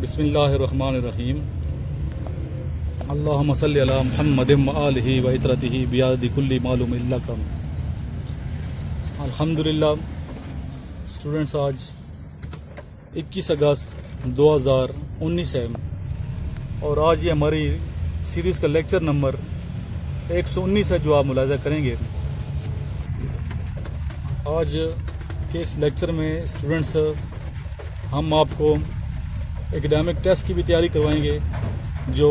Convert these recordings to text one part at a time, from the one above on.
बिस्मिल्लाहिर्रहमानिर्रहीम। अल्लाहुम्मा सल्लि अला मुहम्मदिन व आलिहि व इतरतिहि बियादि कुल्ली मालूम इल्लकम। अल्हम्दुलिल्लाह स्टूडेंट्स, आज 21 अगस्त 2019 है और आज ये हमारी सीरीज़ का लेक्चर नंबर 119 है जो आप मुलाज़ा करेंगे। आज के इस लेक्चर में स्टूडेंट्स हम आपको एकेडमिक टेस्ट की भी तैयारी करवाएंगे जो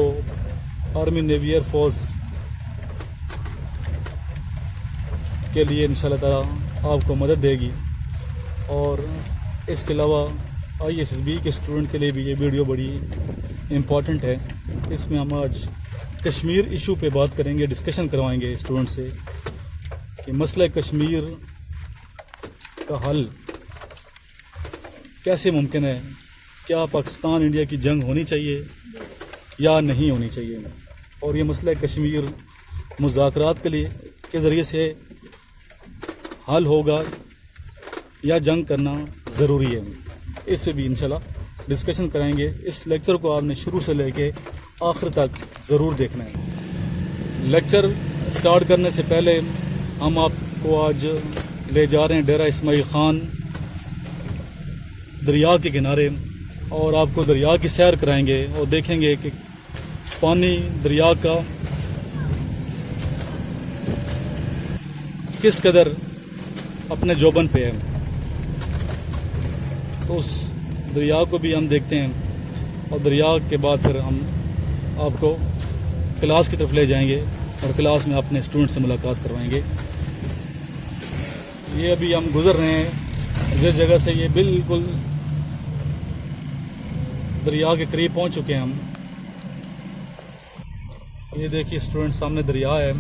आर्मी नेवी एयर फोर्स के लिए इंशाल्लाह ताला आपको मदद देगी। और इसके अलावा ISSB के स्टूडेंट के लिए भी ये वीडियो बड़ी इम्पॉर्टेंट है। इसमें हम आज कश्मीर इशू पे बात करेंगे, डिस्कशन करवाएंगे स्टूडेंट से कि मसला कश्मीर का हल कैसे मुमकिन है, क्या पाकिस्तान इंडिया की जंग होनी चाहिए या नहीं होनी चाहिए, और ये मसला कश्मीर मुज़ाकरात के ज़रिए से हल होगा या जंग करना ज़रूरी है। इस पे भी इंशाल्लाह डिस्कशन कराएंगे। इस लेक्चर को आपने शुरू से लेके आखिर तक ज़रूर देखना है। लेक्चर स्टार्ट करने से पहले हम आपको आज ले जा रहे हैं डेरा इस्माइल ख़ान दरिया के किनारे और आपको दरिया की सैर कराएंगे और देखेंगे कि पानी दरिया का किस कदर अपने जोबन पे है। तो उस दरिया को भी हम देखते हैं और दरिया के बाद फिर हम आपको क्लास की तरफ ले जाएंगे और क्लास में अपने स्टूडेंट से मुलाकात करवाएंगे। ये अभी हम गुज़र रहे हैं जिस जगह से, ये बिल्कुल दरिया के करीब पहुंच चुके हैं हम। ये देखिए स्टूडेंट, सामने दरिया है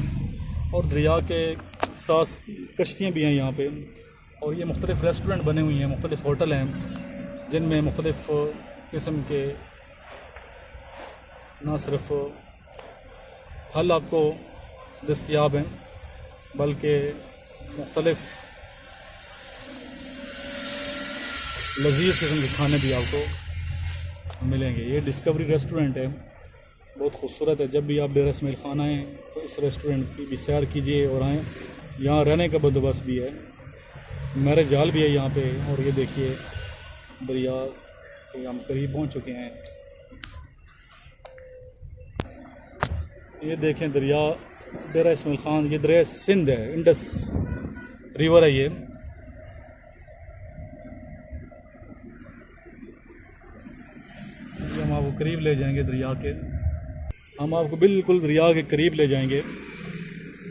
और दरिया के साथ कश्तियाँ भी हैं यहाँ पे, और ये मुख्तलिफ़ रेस्टोरेंट बने हुए हैं, मुख्तलिफ़ होटल हैं जिनमें मुख्तलिफ़ किस्म के ना सिर्फ फल आपको दस्तयाब हैं बल्कि मुख्तलिफ़ लजीज़ किस्म के खाने भी आपको मिलेंगे। ये डिस्कवरी रेस्टोरेंट है, बहुत खूबसूरत है। जब भी आप डेरा इस्माइल ख़ान आएँ तो इस रेस्टोरेंट की भी सैर कीजिए और आएँ। यहाँ रहने का बंदोबस्त भी है, मैरिज हॉल भी है यहाँ पे। और ये देखिए दरिया के हम करीब पहुँच चुके हैं। ये देखें दरिया डेरा इस्माइल ख़ान, ये दरिया सिंध है, इंडस रिवर है ये। हम आपको करीब ले जाएंगे दरिया के, हम आपको बिल्कुल दरिया के करीब ले जाएंगे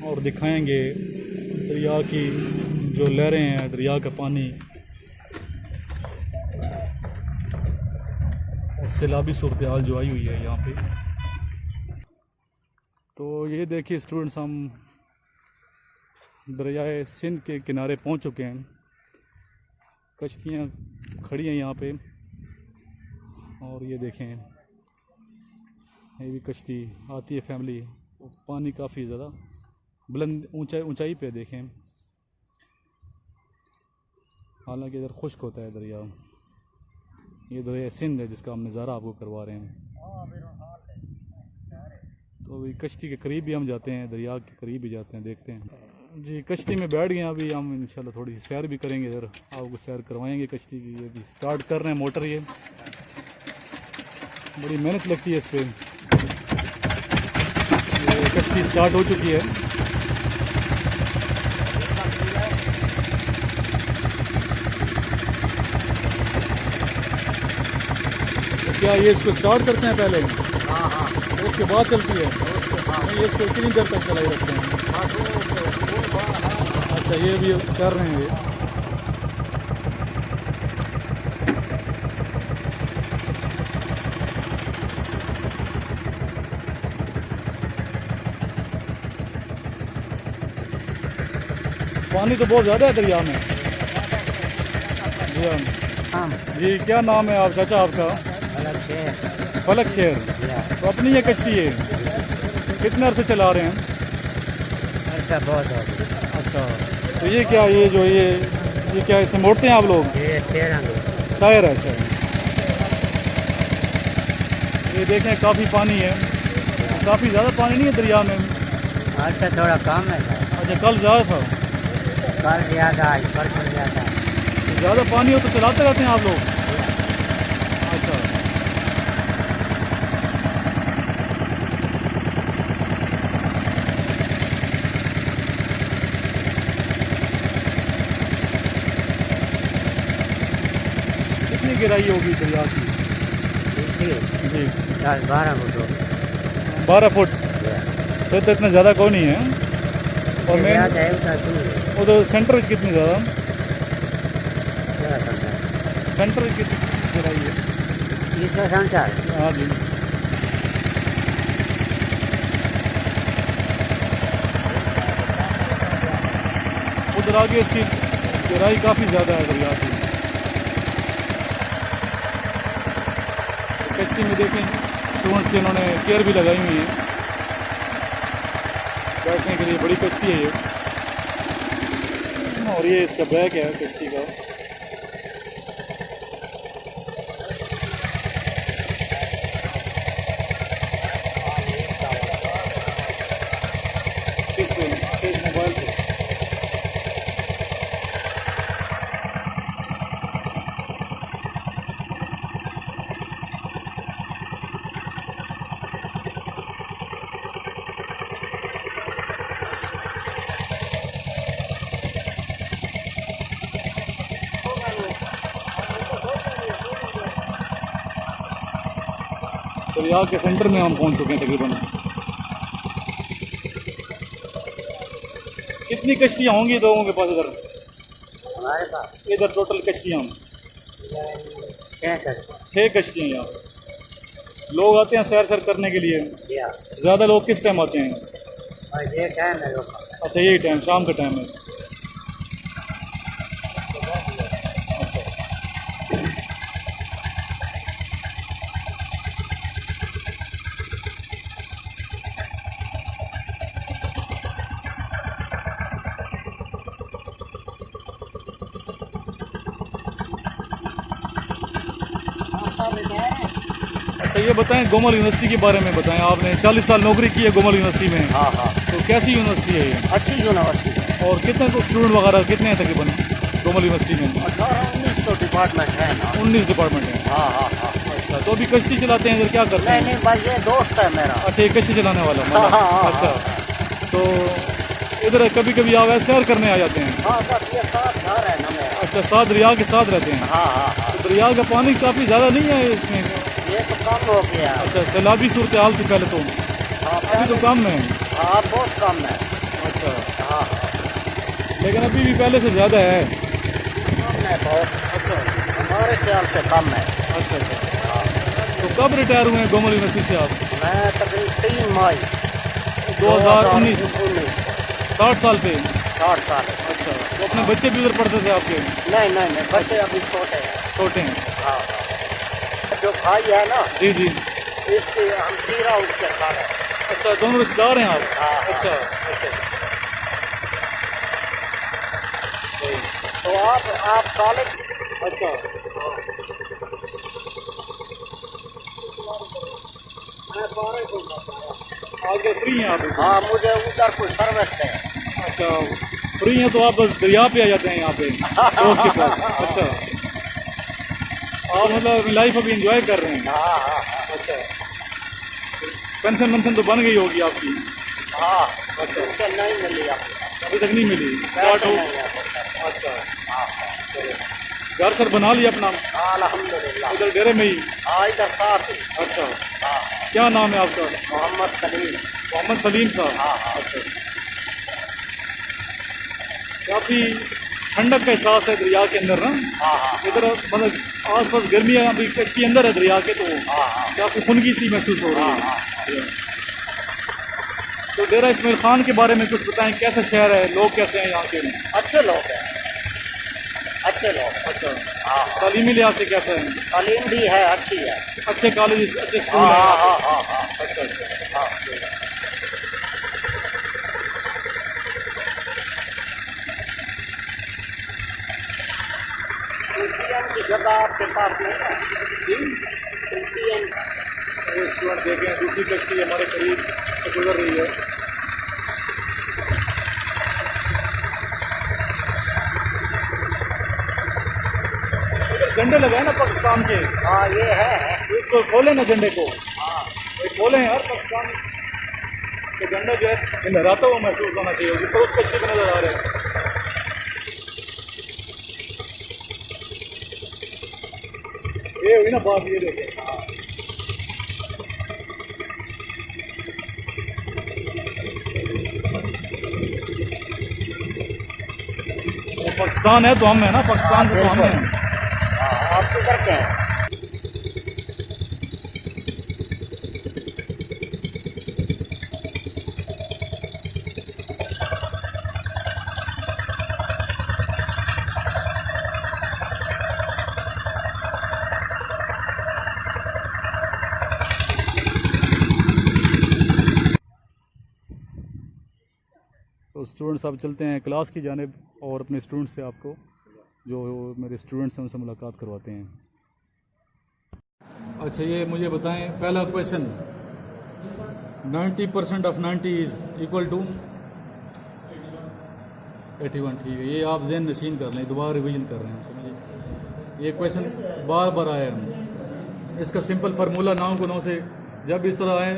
और दिखाएंगे दरिया की जो लहरें हैं, दरिया का पानी और सैलाबी सूरत हाल जो आई हुई है यहाँ पे। तो ये देखिए स्टूडेंट्स, हम दरियाए सिंध के किनारे पहुँच चुके हैं। कश्तियाँ खड़ी हैं यहाँ पे और ये देखें ये भी कश्ती आती है फैमिली। पानी काफ़ी ज़्यादा बुलंद ऊंचाई पे देखें, हालांकि इधर खुश्क होता है दरिया। ये दरिया सिंध है जिसका हम नज़ारा आपको करवा रहे हैं। तो अभी कश्ती के करीब भी हम जाते हैं, दरिया के करीब भी जाते हैं, देखते हैं जी। कश्ती में बैठ गए, अभी हम इंशाल्लाह थोड़ी सी सैर भी करेंगे, इधर आपको सैर करवाएंगे कश्ती की। ये भी स्टार्ट कर रहे हैं मोटर, ये बड़ी मेहनत लगती है इस पर। ये कश्ती स्टार्ट हो चुकी है। तो क्या ये इसको स्टार्ट करते हैं पहले? हाँ, तो उसके बाद चलती है। ये इसको कितनी देर तक चलाई रखते हैं? अच्छा, ये भी कर रहे हैं ये। पानी तो बहुत ज़्यादा है दरिया में। जी हाँ जी, क्या नाम है आप चाचा आपका? फलक शेर। तो अपनी ये कश्ती है, कितने अरसे चला रहे हैं? अरसा बहुत हो गया। अच्छा, तो ये क्या, ये क्या इसे मोड़ते हैं आप लोग? ये टायर है। अच्छा, ये देखें काफ़ी पानी है, काफ़ी ज़्यादा पानी नहीं है दरिया में। आज तो थोड़ा कम है सर। अच्छा कल ज़्यादा था, कल ज़्यादा आज परसों ज़्यादा। ज़्यादा पानी हो तो चलाते रहते हैं आप लोग? अच्छा कितनी गहराई होगी दरिया की? जी 10-12 फुट हो 12 फुट, फिर तो इतना ज़्यादा कोई नहीं है। और मेन ज़्यादा है उतना दूर है। वो तो सेंटर कितनी ज़्यादा, क्या समझा? सेंटर कितनी गहराई है? इसका समझा? हाँ जी उधर आगे इसकी गहराई काफ़ी ज़्यादा है दरिया की। कच्ची में देखें स्टूडेंट्स की इन्होंने चेयर भी लगाई हुई है बैठने के लिए, बड़ी कश्ती है ये। और ये इसका बैग है कश्ती का। किस मोबाइल पे? दरिया के सेंटर में हम पहुंच चुके हैं तकरीबन। कितनी कश्तियाँ होंगी लोगों के पास इधर? हमारे पास इधर टोटल कश्तियाँ 6 कश्तियाँ यहाँ लोग आते हैं सैर करने के लिए। क्या ज़्यादा लोग किस टाइम आते हैं? और ये टाइम है लोग अच्छा यही टाइम, शाम का टाइम है। अच्छा ये बताएं गोमल यूनिवर्सिटी के बारे में बताएं। आपने 40 साल नौकरी की है गोमल यूनिवर्सिटी में। हाँ हाँ तो कैसी यूनिवर्सिटी है ये? अच्छी यूनिवर्सिटी है। और कितने स्टूडेंट वगैरह कितने हैं तकरीबन गोमल यूनिवर्सिटी में? 18-19 तो डिपार्टमेंट है ना। 19 डिपार्टमेंट है। हाँ हाँ हाँ। अच्छा तो अभी कश्ती चलाते हैं इधर, क्या करते नहीं हैं? नहीं भाई ये दोस्त है मेरा। अच्छा ये कश्ती चलाने वाला हाँ, हाँ, हाँ, अच्छा तो इधर कभी कभी आप ऐसे सैर करने आ जाते हैं? हाँ बस ये साथ घर है ना मेरा। अच्छा साथ दरिया के साथ रहते हैं? हाँ हाँ हाँ। तो दरिया का पानी काफ़ी ज़्यादा नहीं है इसमें? ये तो कम हो गया। अच्छा सैलाबी सूरत हाल से पहले तो हाँ अभी तो कम है। हाँ बहुत कम है। अच्छा हाँ लेकिन अभी भी पहले से ज़्यादा है। कम है बहुत। अच्छा हमारे ख्याल से कम है। अच्छा अच्छा तो कब रिटायर हुए हैं गोमल यूनिवर्सिटी से आप? मैं तकरीबन 3 मई 2019 19 60 साल पे? 60 साल। अच्छा तो अपने बच्चे भी उधर पढ़ते थे आपके? नहीं नहीं नहीं बच्चे अभी छोटे हैं। छोटे हैं? हाँ जो भाई है ना जी जी। इसके हम सीरा उसके घर है। अच्छा दोनों रिश्तेदार हैं आप? हाँ, हाँ। अच्छा अच्छा तो आप कॉलेज अच्छा आगे फ्री हैं आप? हाँ मुझे उधर कोई सर्विस है। अच्छा फ्री हैं तो आप बस दरिया पे आ जाते हैं यहाँ पे दोस्त के पास? अच्छा आप मतलब लाइफ अभी इंजॉय कर रहे हैं? हाँ हाँ अच्छा पेंशन वेंशन तो बन गई होगी आपकी? हाँ। अच्छा पेंशन नहीं मिली अभी तक नहीं मिली? स्टार्ट हो? अच्छा चलो घर सर बना लिया अपना अल्हम्दुलिल्लाह। इधर डेरे में ही? हाँ इधर साथ ही। अच्छा हाँ क्या नाम है आपका? मोहम्मद सलीम। मोहम्मद सलीम साहब? हाँ हाँ अच्छा काफ़ी ठंडक का एहसास है दरिया के अंदर ना? हाँ हाँ इधर मतलब आस पास गर्मी है, अभी इसके अंदर है दरिया के तो हाँ हाँ काफ़ी खुनगी सी महसूस हो रही हाँ है। हाँ। तो डेरा इस्माइल खान के बारे में कुछ बताएं, कैसा शहर है, लोग कैसे हैं यहाँ के? अच्छे लोग हैं, अच्छे लोग। अच्छा हाँ तालीमी लिहाज से कैसा है? तालीम भी है अच्छी है। अच्छे कॉलेज अच्छे स्कूल हाँ हैं हाँ यहाँ हाँ पे? हाँ हाँ अच्छा अच्छा हाँ। ATM की जगह आपके पास नहीं है? ATM वो स्टूडेंट देखें, दूसरी कश्ती हमारे करीब से गुजर रही है। झंडे लगाए ना पाकिस्तान के, हाँ ये है। इसको खोले ना झंडे को, हाँ ये खोले यार। पाकिस्तान के झंडा जो है ये लहराता हुआ महसूस होना चाहिए, जिस तरह उस कश्ती को नजर आ रहा है। ये हुई ना बात, ये देखें। पाकिस्तान है तो हम है ना, पाकिस्तान तो हम है। हाँ, आप किधर के हैं? तो स्टूडेंट्स अब चलते हैं क्लास की जानिब और अपने स्टूडेंट से आपको जो मेरे स्टूडेंट्स हैं उनसे मुलाकात करवाते हैं। अच्छा, ये मुझे बताएं, पहला question, 90% of 90 is equal to 81। ठीक है, ये आप जहन नशीन कर लें, दोबारा रिवीजन कर रहे हैं हम, समझिए। ये क्वेश्चन बार बार आया है। इसका सिंपल फार्मूला 9 को 9 से, जब इस तरह आए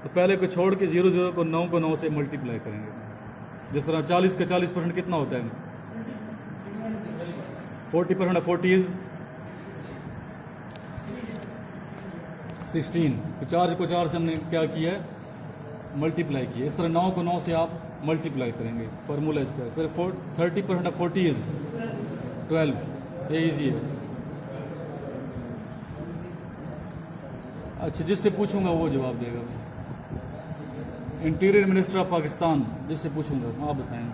तो पहले को छोड़ के 0 को 9 को 9 से मल्टीप्लाई करेंगे। जिस तरह 40 का 40% कितना होता है? 40% ऑफ 40 इज 16। तो 4 को 4 से हमने क्या किया है? मल्टीप्लाई किया। इस तरह 9 को 9 से आप मल्टीप्लाई करेंगे, फार्मूला इसका। फिर 30% ऑफ 40 इज 12। ये ईजी है। अच्छा, जिससे पूछूंगा वो जवाब देगा। इंटीरियर मिनिस्टर ऑफ पाकिस्तान, जिससे पूछूंगा आप बताएंगे।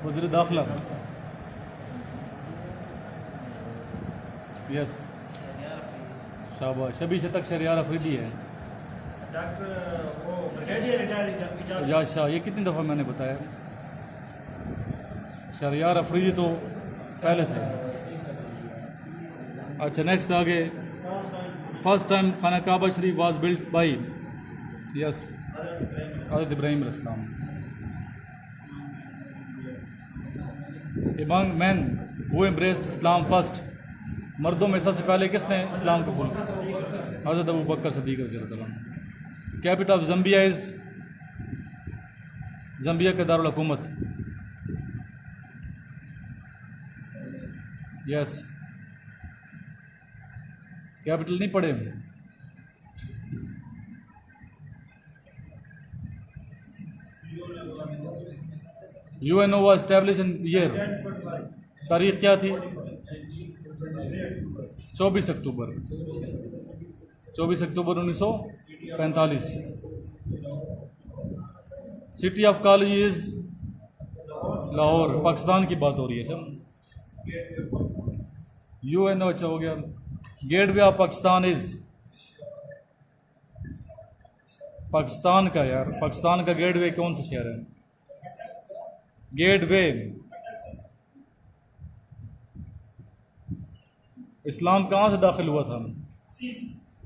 वज़ीर दाखिला, यस, शाबाश। शबी शतक शरियार अफरीदी है। एजाज शाह, ये कितनी दफ़ा मैंने बताया? शरियार अफरीदी तो पहले थे। अच्छा, नेक्स्ट आगे, फर्स्ट टाइम खाना काबा शरीफ वाज बिल्ट बाई, यस, हज़रत इब्राहिम अलैहिस्सलाम। Among man who embraced Islam first, मर्दों में सबसे पहले किसने इस्लाम कबूल किया? हज़रत अबू बकर सिद्दीक़ रज़ियल्लाहु अन्हु। कैपिटल ऑफ ज़म्बिया इज़, ज़म्बिया का दारुल हुकूमत, यस। कैपिटल नहीं पढ़े? UNO was establish in year, तारीख क्या थी? 24 October 1945। City of college is Lahore, Pakistan की बात हो रही है सब। यूएनओ, अच्छा हो गया। Gateway of Pakistan is, Pakistan का, यार पाकिस्तान का गेटवे कौन सा शहर है? गेटवे, इस्लाम कहाँ से दाखिल हुआ था?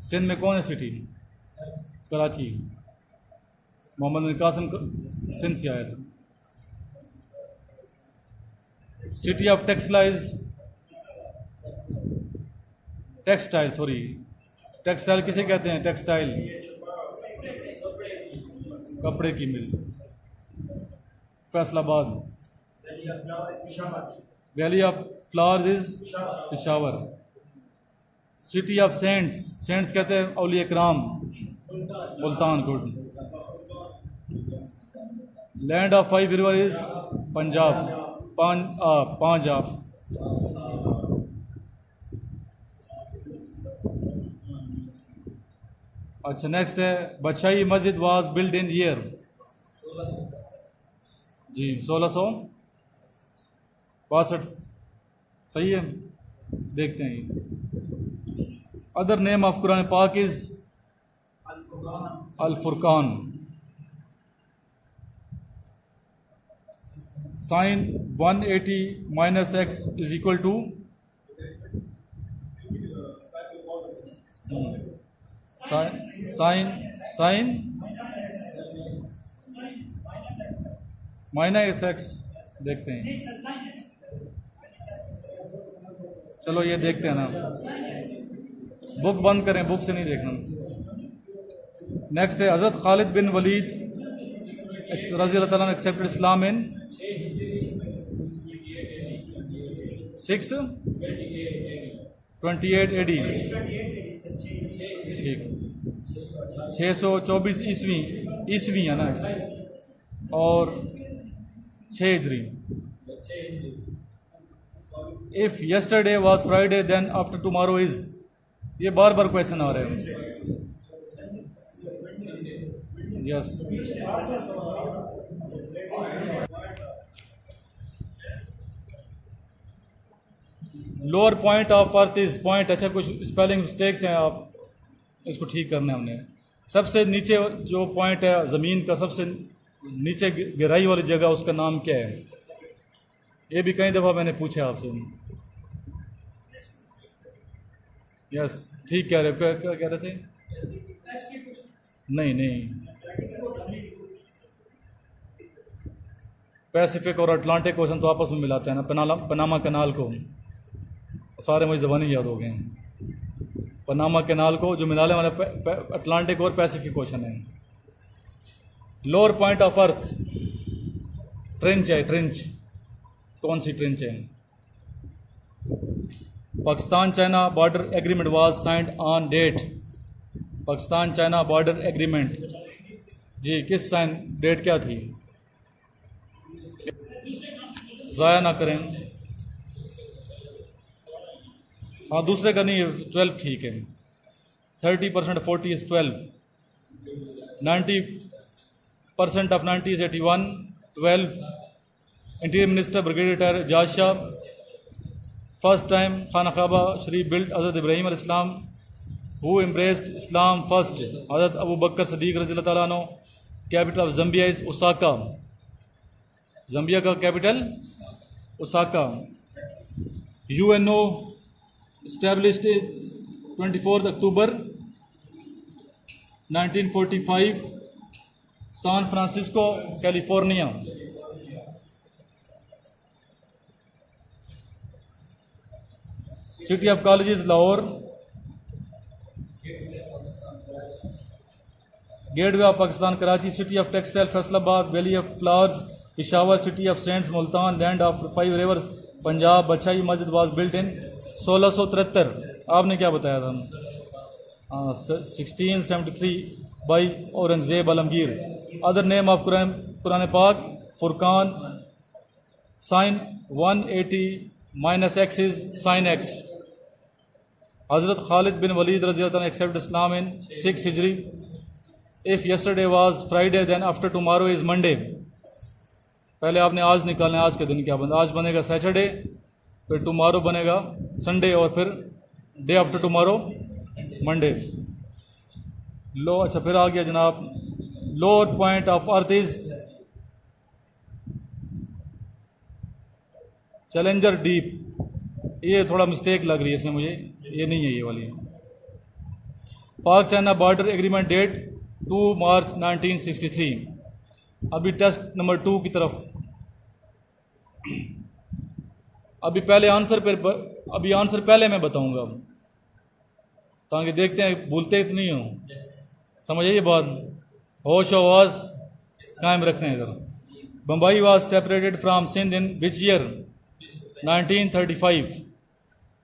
सिंध में कौन है सिटी? कराची। मोहम्मद बिन कासिम सिंध से आया था। City of textiles, textile, sorry, textile किसे कहते हैं? टेक्सटाइल, कपड़े की मिल, Faisalabad. Valley of flowers is Peshawar. City of saints, saints कहते हैं औलिया कराम, Multan. Good. Land of 5 river is Punjab, Punjab. अच्छा, नेक्स्ट है, Badshahi Masjid was build in year, जी 1662। सही है, देखते हैं। अदर नेम ऑफ कुरान पाक is Al Furqan. Sine 180 minus x is equal to sine sine minus x देखते हैं। चलो ये देखते हैं ना, बुक बंद करें, बुक से नहीं देखना। नेक्स्ट है हज़रत खालिद बिन वलीद रज़ी अल्लाह ताला एक्सेप्टेड इस्लाम इन 628 AD। ठीक, 624 ईस्वी है ना, और 6 हिजरी। If yesterday was Friday then after tomorrow is, ये बार बार क्वेश्चन आ रहे हैं। Yes, lower point of earth is point. अच्छा, कुछ स्पेलिंग मिस्टेक्स हैं, आप इसको ठीक करना है हमने। सबसे नीचे जो पॉइंट है ज़मीन का, सबसे नीचे गहराई वाली जगह, उसका नाम क्या है? ये भी कई दफ़ा मैंने पूछा आपसे। यस, ठीक कह रहे हो। क्या कह रहे थे? नहीं, पैसिफिक और अटलांटिक ओशन तो आपस में मिलाते हैं ना, पनामा कनाल को। सारे मुझे ज़बानी याद हो गए हैं। पनामा कनाल को जो मिलाने वाला अटलांटिक और पैसिफिक ओशन है। Lower point of earth trench है। ट्रेंच कौन सी ट्रेंच है? Pakistan China border agreement was signed on date. Pakistan China border agreement जी, किस साइन डेट क्या थी? ज़ाया ना करें। हाँ, दूसरे का नहीं, 12 ठीक है। 30% 40 is 12, 90% of 90 is 81, 12 interior minister brigadier Ejaz Shah. First time खाना काबा शरीफ बिल्ट हज़रत इब्राहीम अलैहिस्सलाम हु एम्ब्रेस्ड इस्लाम फर्स्ट हज़रत अबू बकर सदीक रज़ी अल्लाह तआला अन्हु। Capital of Zambia is Osaka. Zambia का capital Osaka. UNO established 24 October 1945 San Francisco California. City of colleges Lahore. Gateway of Pakistan Karachi. City of textile Faisalabad. Valley of flowers Peshawar. City of saints Multan. Land of 5 rivers Punjab. Badshahi Masjid was built in 1673। आपने क्या बताया था? 1673 by Aurangzeb Alamgir. Other name of Quran Pak Furqan. Sine 180 - x is sine x। हज़रत खालिद बिन वलीद रज़ी अल्लाह अन्हु accept Islam in 6 हिजरी। If yesterday was Friday then after tomorrow is Monday. पहले आपने आज निकालना है, आज के दिन क्या बनेगा? आज बनेगा सैटरडे, फिर टुमारो बनेगा संडे, और फिर डे आफ्टर टुमारो मंडे। लो, अच्छा फिर आ गया जनाब। Lower point of earth is challenger deep. ये थोड़ा मिस्टेक लग रही है इसमें मुझे, ये नहीं है ये वाली। पाक चाइना बॉर्डर एग्रीमेंट डेट 2 मार्च 1963। अभी टेस्ट नंबर 2 की तरफ। अभी आंसर पहले मैं बताऊंगा, ताकि देखते हैं भूलते इतनी हो। समझिए ये बात, होश आवाज कायम रखने हैं इधर। Bombay was separated from Sindh in which year? 1935।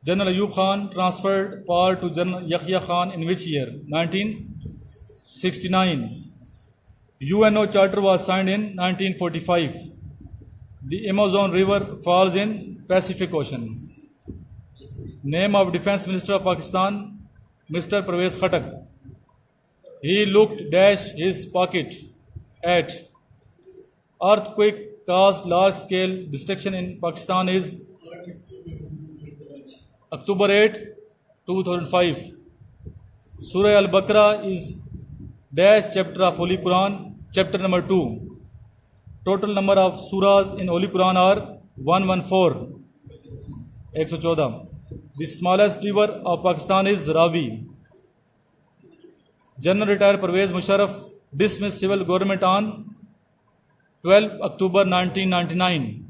General Ayub Khan transferred power to general Yahya Khan in which year? 1969। UNO charter was signed in 1945. The Amazon River falls in Pacific Ocean. Name of Defense Minister of Pakistan, Mr. Pervez Khattak. He looked dash his pocket at. Earthquake caused large scale destruction in Pakistan is October 8, 2005. Surah Al-Baqarah is dash chapter of Holy Quran, chapter number 2. Total number of surahs in Holy Quran are 114. 114. The smallest river of Pakistan is Ravi. General retired Pervez Musharraf dismissed civil government on 12 October 1999.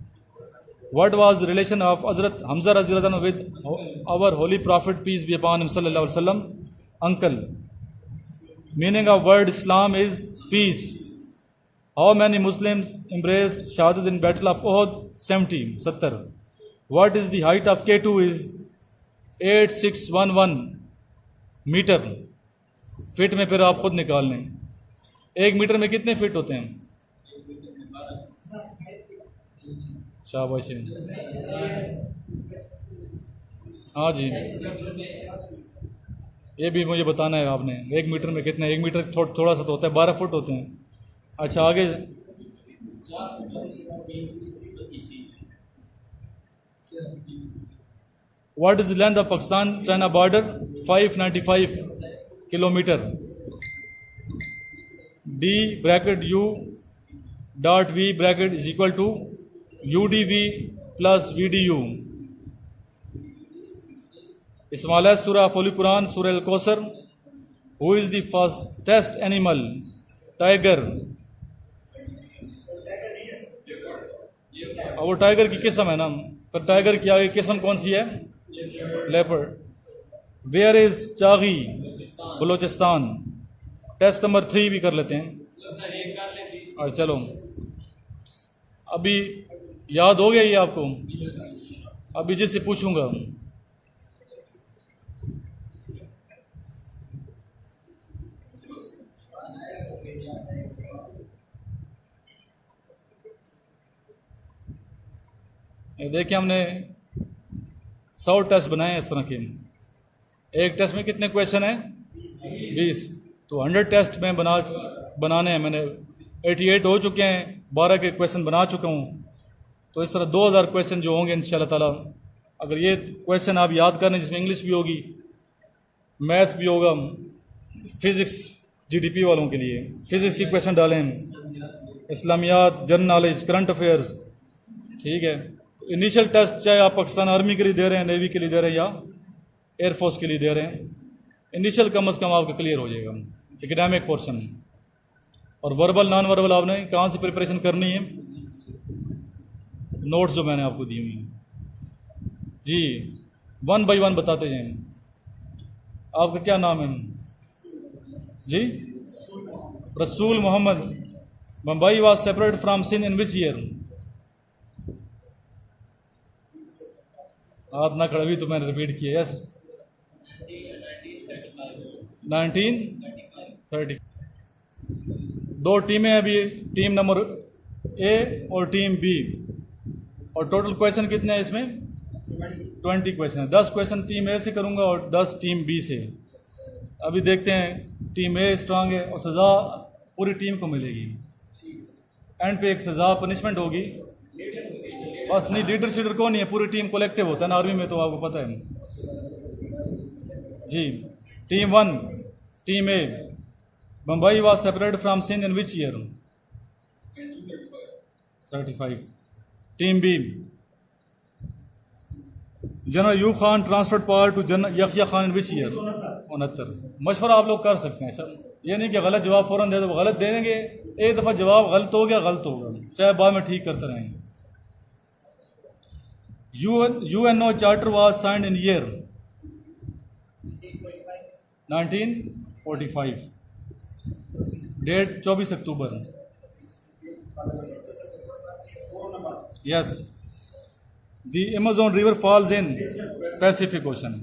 What was the relation of Hazrat Hamza Raziyallahu anhu with our holy prophet, peace be upon him, sallallahu alaihi wasallam? Uncle. Meaning of word Islam is peace. How many Muslims embraced Shahadat in Battle of Uhud? 70. What is the height of K2 is 8611 metre. Feet में फिर आप खुद निकाल लें. 1 metre में कितने fit होते हैं? शाबाश. हाँ जी, ये भी मुझे बताना है आपने. 1 मीटर में कितने? 1 मीटर थोड़ा सा तो होता है, 12 फुट होते हैं. अच्छा, आगे. What is the length of Pakistan-China border? 595 kilometer. D bracket U dot V bracket is equal to UDV plus VDU. Smallest surah of Holy Quran, Surah Al-Kawthar. Who is the fastest animal? Tiger. वो tiger की किस्म है ना, पर tiger की आगे किस्म कौन सी है? Leopard. Where is Chagai? Balochistan. Test number 3 भी कर लेते हैं. और चलो, अभी याद हो गया ये आपको? अभी जिससे पूछूंगा. देखिए, हमने 100 टेस्ट बनाए हैं इस तरह के. एक टेस्ट में कितने क्वेश्चन हैं? 20. तो 100 टेस्ट में बनाने हैं. मैंने 88 हो चुके हैं, 12 के क्वेश्चन बना चुका हूँ. तो इस तरह 2000 क्वेश्चन जो होंगे इंशाल्लाह ताला, अगर ये क्वेश्चन आप याद कर लें, जिसमें इंग्लिश भी होगी, मैथ्स भी होगा, फिज़िक्स जीडीपी वालों के लिए फिज़िक्स की क्वेश्चन डालें, इस्लामियात, जनरल नॉलेज, करंट अफेयर्स. ठीक है. इनिशियल टेस्ट चाहे आप पाकिस्तान आर्मी के लिए दे रहे हैं, नेवी के लिए दे रहे हैं, या एयरफोर्स के लिए दे रहे हैं, इनिशियल कम अज़ कम आपका क्लियर हो जाएगा एकेडमिक पोर्शन. और वर्बल नॉन वर्बल आपने कहाँ से प्रिपरेशन करनी है? नोट्स जो मैंने आपको दी हुई हैं जी. 1 बाय 1 बताते जाएं. आपका क्या नाम है जी? रसूल मोहम्मद. Mumbai was separate from Sindh in which year? हाथ ना खड़ा भी तो मैंने रिपीट किया. यस, 1930. 2 टीमें अभी, टीम नंबर ए और टीम बी. और टोटल क्वेश्चन कितने हैं इसमें? 20 क्वेश्चन है. 10 क्वेश्चन टीम ए से करूंगा और 10 टीम बी से. अभी देखते हैं. टीम ए स्ट्रांग है और सज़ा पूरी टीम को मिलेगी. एंड पे एक सज़ा पनिशमेंट होगी. बस नहीं, लीडर शीडर कौन नहीं है, पूरी टीम कलेक्टिव होता है ना आर्मी में, तो आपको पता है जी. Team 1, team A. Mumbai was separate from Sindh in which year? 35. Team B. General Ayub Khan transferred power to general Yahya Khan in which year? 69. मशवरा आप लोग कर सकते हैं. अच्छा, ये नहीं कि गलत जवाब फ़ौरन दे दो, गलत दे देंगे. एक दफ़ा जवाब गलत हो गया, गलत होगा, चाहे बाद में ठीक करते रहेंगे. UNO charter was signed in year 1945. Date 24 October. Yes. The Amazon River falls in Pacific Ocean.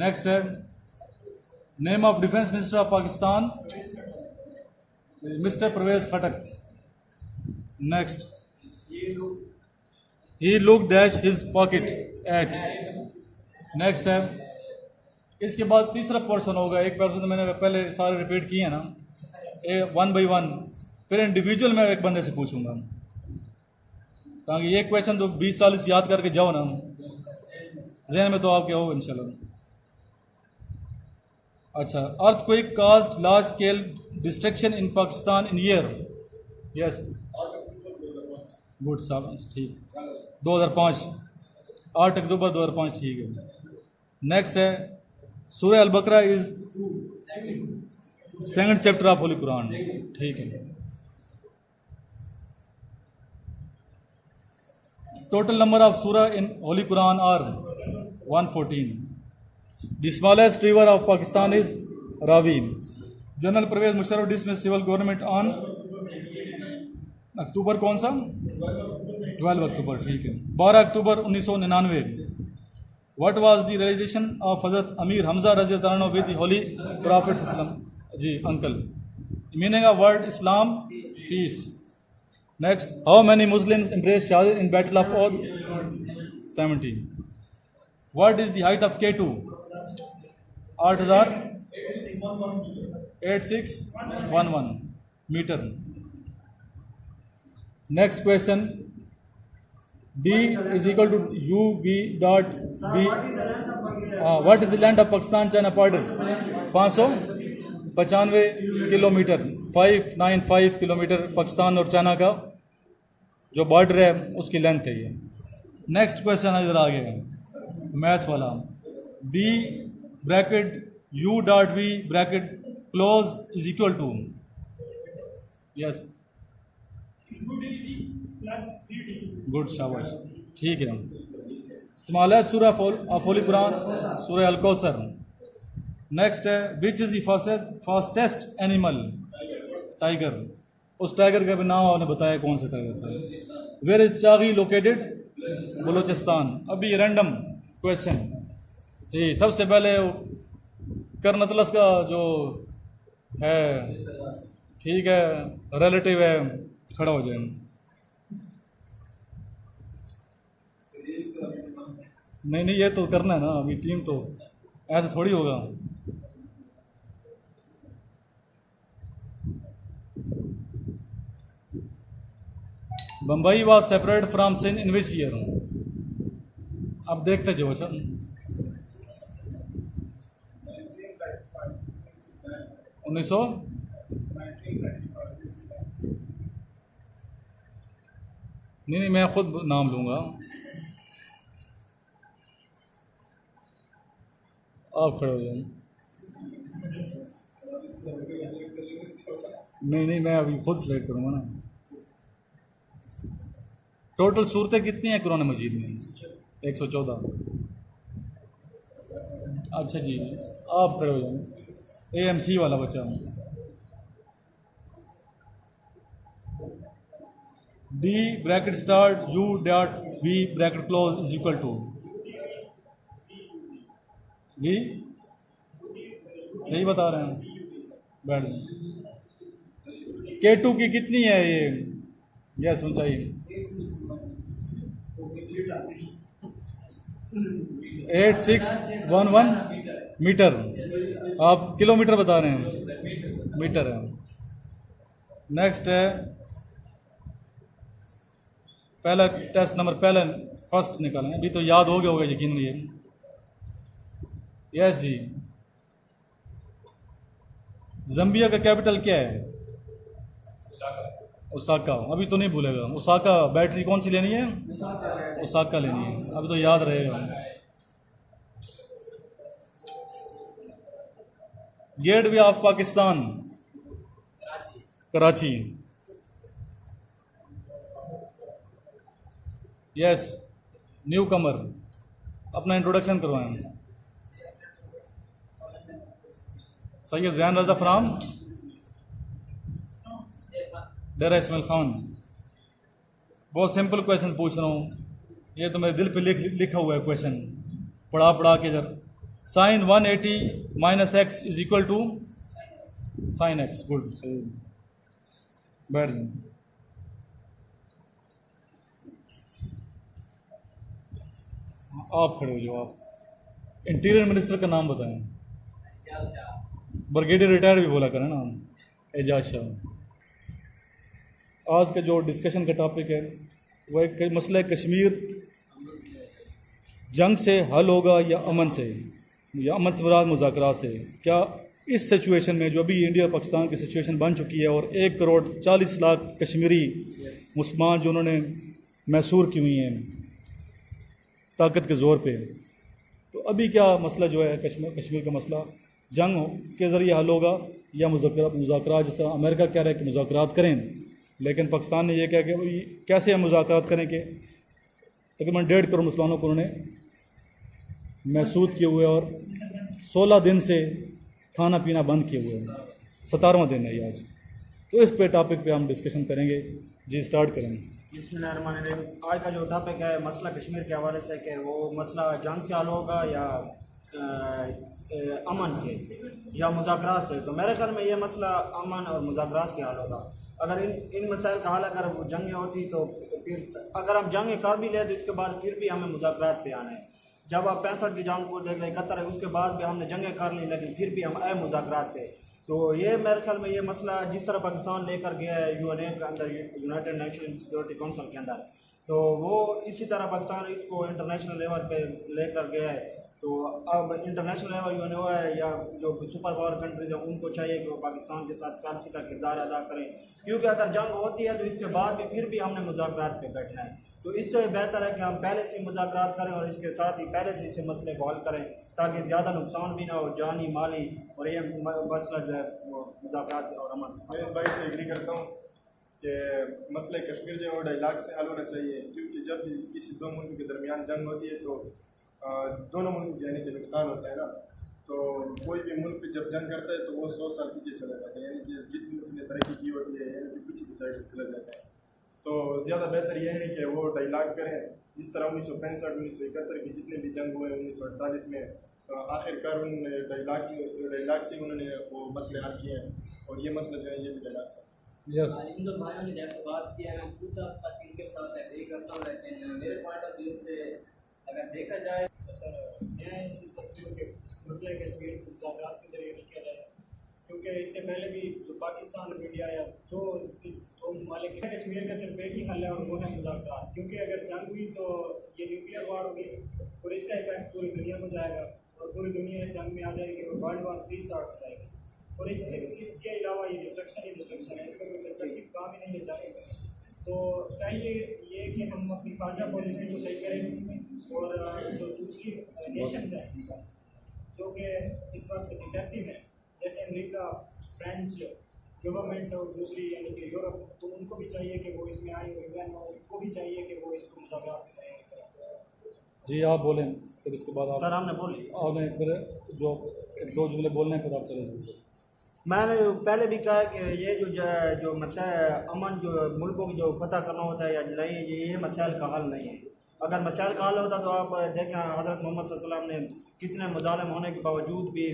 Next है name of Defense Minister of Pakistan, Mr. Pervez Khattak. Next. He looked dash his pocket at. Next है. इसके बाद तीसरा portion होगा. एक portion तो मैंने पहले सारे रिपीट किए हैं ना, 1 बाई 1. फिर इंडिविजुअल मैं एक बंदे से पूछूंगा, ताकि ये क्वेश्चन तो 20-40 याद करके जाओ ना, जहन में तो आपके हो इंशाल्लाह. अच्छा, earthquake caused large scale destruction in Pakistan in year? Yes, good साहब, ठीक. 2005, 8 अक्टूबर 2005, ठीक है. नेक्स्ट है Surah Al Baqarah is second chapter of holy Quran, ठीक है। Total number of surah in holy Quran are 114. The smallest river of Pakistan is Ravi. General Pervez Musharraf dismiss civil government on October कौन सा? 12 अक्टूबर, ठीक है। 12 अक्टूबर 1999. What was the realization of Hazrat Amir Hamza रज़ियल्लाहु अन्हु with the Holy Prophet sallam? जी uncle. Meaning of word Islam, peace. Next, how many Muslims embraced Shahid in Battle of Uhud? 70. What is the height of K2? 8611 meter. Next question. D is equal to UV dot B. What is the length of Pakistan-China border? 595 kilometre, 595 kilometre Pakistan और China का जो border है उसकी length है ये। Next question है इधर आगे मैथ्स वाला। D bracket U dot V bracket close is equal to, yes good शाबाश, ठीक है। स्मॉलेस्ट सूरा ऑफ होली कुरान सूरह अल कौसर। नेक्स्ट है which is the fastest animal? Tiger. उस टाइगर का भी नाम आपने बताया कौन सा टाइगर था। Where is Chagai located? Balochistan. अभी रैंडम क्वेश्चन जी, सबसे पहले कर्नतलस का जो है, ठीक है, रिलेटिव है, खड़ा हो जाए। नहीं ये तो करना है ना, अभी टीम तो ऐसे थोड़ी होगा। Bombay was separate from Sindh in which year? अब देखते जो सर, उन्नीस सौ नहीं मैं खुद नाम लूंगा, आप खड़े हो जाए। नहीं मैं अभी खुद सेलेक्ट करूंगा ना। टोटल सूरतें कितनी हैं कुरान मजीद में? 114। अच्छा जी, आप खड़े हो जाए। AMC वाला बच्चा। D bracket start U dot V bracket close is equal to V। सही बता रहे हैं, बैठ जाए। K2 की कितनी है ये? यस ऊंचाई 8611 मीटर। आप किलोमीटर बता रहे हैं, मीटर है। नेक्स्ट है पहला टेस्ट नंबर, पहला फर्स्ट निकालें। अभी तो याद हो गया होगा यकीन ये। यस जी। जम्बिया का कैपिटल क्या है? ओसाका। अभी तो नहीं भूलेगा। ओसाका बैटरी कौन सी लेनी है? ओसाका लेनी है, अभी तो याद रहेगा। Gateway of Pakistan? Karachi. Yes. Newcomer, अपना इंट्रोडक्शन करवाएं। सैयद जैन रजा फ्राम डेरा इस्माइल खान। बहुत सिंपल क्वेश्चन पूछ रहा हूँ, ये तो मेरे दिल पे लिखा हुआ है क्वेश्चन, पढ़ा के इधर। Sine 180 minus x is equal to sine x. Good, सही, बैठ जाए। आप खड़े हो जाओ। आप इंटीरियर मिनिस्टर का नाम बताएं। ब्रिगेडियर रिटायर्ड भी बोला करें ना, एजाज शाह। आज का जो डिस्कशन का टॉपिक है वह एक मसला कश्मीर जंग से हल होगा या अमन से, या अमन से मुराद मुज़ाकरात से। क्या इस सिचुएशन में जो अभी इंडिया पाकिस्तान की सिचुएशन बन चुकी है और 1,40,00,000 कश्मीरी मुसलमान जो उन्होंने मैसूर की हुई हैं ताकत के ज़ोर पे, तो अभी क्या मसला जो है कश्मीर का मसला जंग के ज़रिए हल होगा या मुज़ाकरात, जिस तरह अमेरिका कह रहा है कि मुज़ाकरात करें, लेकिन पाकिस्तान ने यह कहा कि भाई कैसे हम मुज़ाकरात करें कि तकरीबन 1.5 करोड़ मुसलमानों को उन्होंने महसूद किए हुए और 16 दिन से खाना पीना बंद किए हुए हैं। 17वां दिन है ये आज। तो इस पे टॉपिक पे हम डिस्कशन करेंगे। जी स्टार्ट करेंगे। बिस्मिल्लाहिर्रहमानिर्रहीम। आज का जो टॉपिक है मसला कश्मीर के हवाले से कि वो मसला जंग से हल होगा या अमन से या मुज़ाकरात से। तो मेरे ख्याल में ये मसला अमन और मुज़ाकरात से हल होगा। अगर इन मसाइल का हल अगर जंगें होती तो फिर अगर हम जंगें कर भी लें तो इसके बाद फिर भी हमें मुज़ाकरात पे आना है। जब आप 65 की जंग को देख लें 71 है, उसके बाद भी हमने जंगें कर ली लेकिन फिर भी हम आए मुज़ाकरात पे। तो ये मेरे ख्याल में ये मसला जिस तरह पाकिस्तान लेकर गया है यूएनए के अंदर, यूनाइटेड नेशन सिक्योरिटी काउंसिल के अंदर, तो वो इसी तरह पाकिस्तान इसको इंटरनेशनल लेवल पे लेकर गया है। तो अब इंटरनेशनल लेवल यूएनओ है या जो सुपर पावर कंट्रीज हैं उनको चाहिए कि वो पाकिस्तान के साथ सालसी का किरदार अदा करें, क्योंकि अगर जंग होती है तो इसके बाद भी फिर भी हमने मुज़ाकरात पे बैठना है। तो इससे बेहतर है कि हम पहले से मुज़ाकरात करें और इसके साथ ही पहले से इस मसले को हल करें ताकि ज़्यादा नुकसान भी ना हो, जानी माली, और ये मसला जो है वो मुज़ाकरात और अमन। मैं इस बात से एग्री करता हूँ कि मसले कश्मीर जो है वो डायलाग से हल होना चाहिए, क्योंकि जब भी किसी दो मुल्क के दरमियान जंग होती है तो दोनों मुल्क यानी कि नुकसान होता है ना। तो कोई भी मुल्क जब जंग करता है तो वो 100 साल पीछे चला जाता है, यानी कि जितनी उसने तरक्की की होती है यानी कि पीछे की साइड चला जाता है। तो ज़्यादा बेहतर यह है कि वो डायलाग करें जिस तरह 1965 1971 के जितने भी जंग हुए 1948 में आखिरकार उन डायलाग से उन्होंने वो मसले हल किए हैं, और ये मसला जो है ये भी डायलाग से। यस, इन दो भाइयों ने जैसे बात की है, मैं पूछा था कि इनके साथ एग्री करता हूँ, लेकिन मेरे पॉइंट ऑफ व्यू से अगर देखा जाए तो सर मैं इस के मसले कश्मीर को मुज़ाकरात के जरिए हल किया जाए, क्योंकि इससे पहले भी जो पाकिस्तान मीडिया या जो दो ममालिक हैं, कश्मीर का सिर्फ एक ही हल है और वो है मुज़ाकरात। क्योंकि अगर जंग हुई तो ये न्यूक्लियर वार होगी और इसका इफेक्ट पूरी दुनिया को जाएगा और पूरी दुनिया इस जंग में आ जाएगी और वर्ल्ड वार 3 स्टार्ट हो जाएगी। और इसके अलावा ये डिस्ट्रक्शन है, इसका कोई कंस्ट्रक्टिव काम ही नहीं है जाएगा। तो चाहिए ये कि हम अपनी खारजा पॉलिसी को सही करें और जो दूसरी नेशंस हैं जो कि इस वक्त रिसेसिव हैं, जैसे अमेरिका, फ्रेंच गवर्नमेंट्स और दूसरी यानी कि यूरोप, तो उनको भी चाहिए कि वो इसमें आए, और उनको भी चाहिए कि वो इसको मुज़ाकरात करें। जी आप बोलें, फिर इसके बाद आप सर हमने बोली, आपने फिर जो 2 जुमले बोलने हैं फिर आप चले। मैंने पहले भी कहा कि ये जो मसाइल अमन जो मुल्कों की जो फतह करना होता है या नहीं, ये मसाइल का हल नहीं है। अगर मसाइल का हल होता तो आप देखें हज़रत मोहम्मद सल्लल्लाहु अलैहि वसल्लम ने कितने मुजालिम होने के बावजूद भी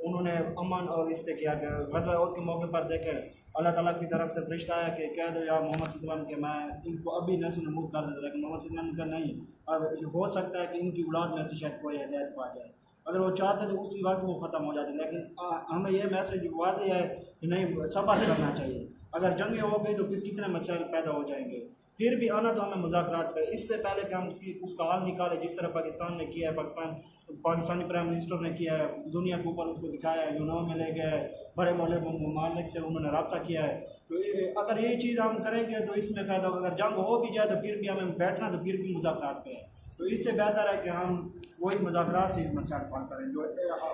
उन्होंने अमन और इससे किया कि ग़ज़वा उहद के मौके पर देखें अल्लाह ताला की तरफ से फरिश्ता आया कि कह दो या मोहम्मद सल्लल्लाहु अलैहि वसल्लम कि मैं इनको अभी नस्ल नमूद कर देता, लेकिन मोहम्मद सल्लल्लाहु अलैहि वसल्लम का नहीं, अब हो सकता है कि इनकी औलाद में से शायद कोई हिदायत पा जाए। अगर वो चाहते तो उसी वक्त वो ख़त्म हो जाते, लेकिन हमें ये मैसेज वाज़ेह है कि नहीं, सब्र करना चाहिए। अगर जंगें हो गई तो फिर कितने मसाइल पैदा हो जाएंगे। फिर भी आना तो हमें मुज़ाकरात पे, इससे पहले कि हम उसका हल निकालें जिस तरह पाकिस्तान ने किया है, पाकिस्तानी प्राइम मिनिस्टर ने किया है, दुनिया के ऊपर उसको दिखाया है, यूएनओ में ले गए, बड़े बड़े ममालिक से उन्होंने रब्ता किया है। तो अगर ये चीज़ हम करेंगे तो इसमें फ़ायदा होगा। अगर जंग हो भी जाए तो फिर भी हमें बैठना तो फिर भी मुज़ाकरात पे है। तो इससे बेहतर है कि हम वही मुज़ाकरात से इस मसला को हल करें जो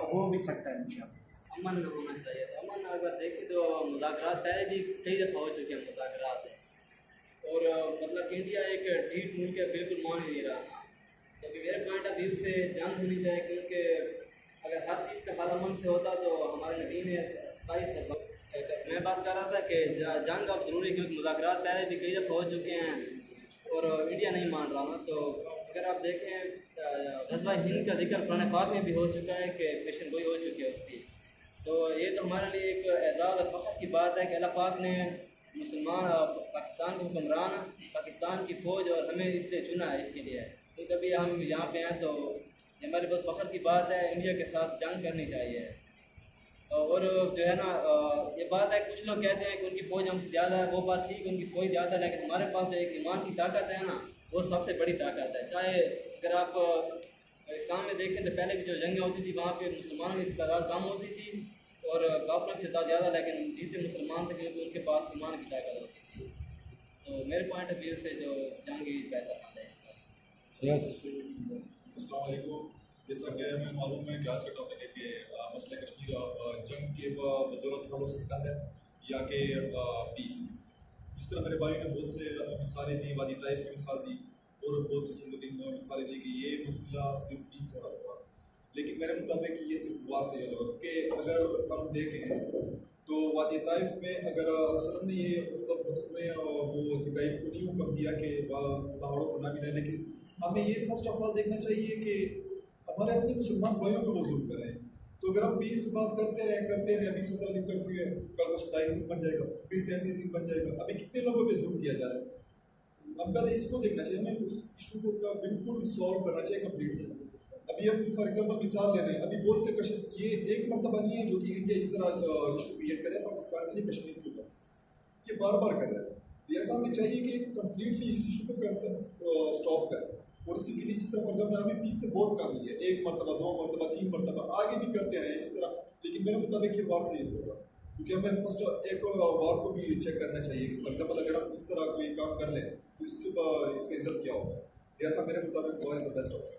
हो भी सकता है इंशाअल्लाह। अमन में होना चाहिए। तो अमन अगर देखें तो मुज़ाकरात पहले भी कई दफ़ा हो चुके हैं मुज़ाकरात, और मतलब कि इंडिया एक ढीठ मुल्क है, बिल्कुल मान ही नहीं रहा। तो मेरे पॉइंट ऑफ व्यू से जंग होनी चाहिए, क्योंकि अगर हर चीज़ का हल अमन से होता तो हमारे नबी ने 27 मैं बात कर रहा था कि जंग अब ज़रूरी है, क्योंकि मुज़ाकरात पहले भी कई दफ़ा हो चुके हैं और इंडिया नहीं मान रहा ना। तो अगर आप देखें ग़ज़वा हिंद का जिक्र कुरान पाक में भी हो चुका है कि पेशन गोई हो चुकी है उसकी। तो ये तो हमारे लिए एक एज़ाज़ और फ़ख्र की बात है कि अल्लाह पाक ने मुसलमान पाकिस्तान को हुक्मरान, पाकिस्तान की फ़ौज और हमें इसलिए चुना है इसके लिए। तो कभी हम यहाँ पे हैं तो ये हमारे पास फ़ख्र की बात है, इंडिया के साथ जंग करनी चाहिए। और जो है ना ये बात है, कुछ लोग कहते हैं कि उनकी फ़ौज हमसे ज़्यादा है, वो बात ठीक है, उनकी फ़ौज ज़्यादा है, लेकिन हमारे पास जो एक ईमान की ताकत है ना, वो सबसे बड़ी ताकत है। चाहे अगर आप इस्लाम में देखें तो पहले भी जो जंगें होती थी वहाँ पे मुसलमानों की तादाद कम होती थी और काफिरों की तादाद ज़्यादा, लेकिन जीते मुसलमान थे क्योंकि उनके पास ईमान की ताकत होती थी। तो मेरे पॉइंट ऑफ व्यू से जो जंग ही बेहतर हाल है इसका। यस, अस्सलाम वालेकुम। जैसा कि हमें मालूम है कि आज का टॉपिक है कि मसला कश्मीर जंग के बदौलत हल हो सकता है या कि पीस। जिस तरह मेरे भाई ने बहुत से मिसालें दी, वादी ताइफ की मिसाल दी और बहुत सी चीज़ों की मिसालें दी कि ये मसला सिर्फ पीस से हल होगा, लेकिन मेरे मुताबिक ये सिर्फ वार से हल होगा। क्योंकि अगर हम देखें तो वादी ताइफ में अगर असल में ये मतलब उसमें वो इब्राहिम को नहीं हुक्म दिया कि पहाड़ों को ना मिलाएं, लेकिन हमें ये फर्स्ट ऑफ ऑल देखना चाहिए कि हमारे अपने मुसलमान भाइयों पे वो जुल्म करें। तो अगर हम 20 बात करते रहे अभी 17 दिन कल फिर कल कुछ 27 दिन बन जाएगा, फिर 37 दिन बन जाएगा, अभी कितने लोगों पे जुल्म किया जा रहा है। हम पहले इसको देखना चाहिए, हमें उस इशू को का बिल्कुल सॉल्व करना चाहिए कम्प्लीटली। अभी हम फॉर एग्जांपल मिसाल ले लें, अभी बहुत से ये एक मरतबा नहीं है जो कि इंडिया इस तरह इशू क्रिएट करे पाकिस्तान के लिए कश्मीर के ऊपर, ये बार बार कर रहा है। लिहाजा हमें चाहिए कि कम्प्लीटली इस इशू को स्टॉप करें। और इसी के लिए जिस तरह फॉर एग्जाम्पल हमें पीस से बहुत काम लिया, 1 मरतबा 2 मरतबा 3 मरतबा आगे भी करते रहे जिस तरह, लेकिन मेरे मुताबिक ये वार से ही होगा। क्योंकि हमें फर्स्ट एक वार को भी चेक करना चाहिए कि फॉर एग्जाम्पल अगर हम इस तरह कोई काम कर लें तो इसका रिजल्ट क्या होगा। ऐसा मेरे मुताबिक war is the best option.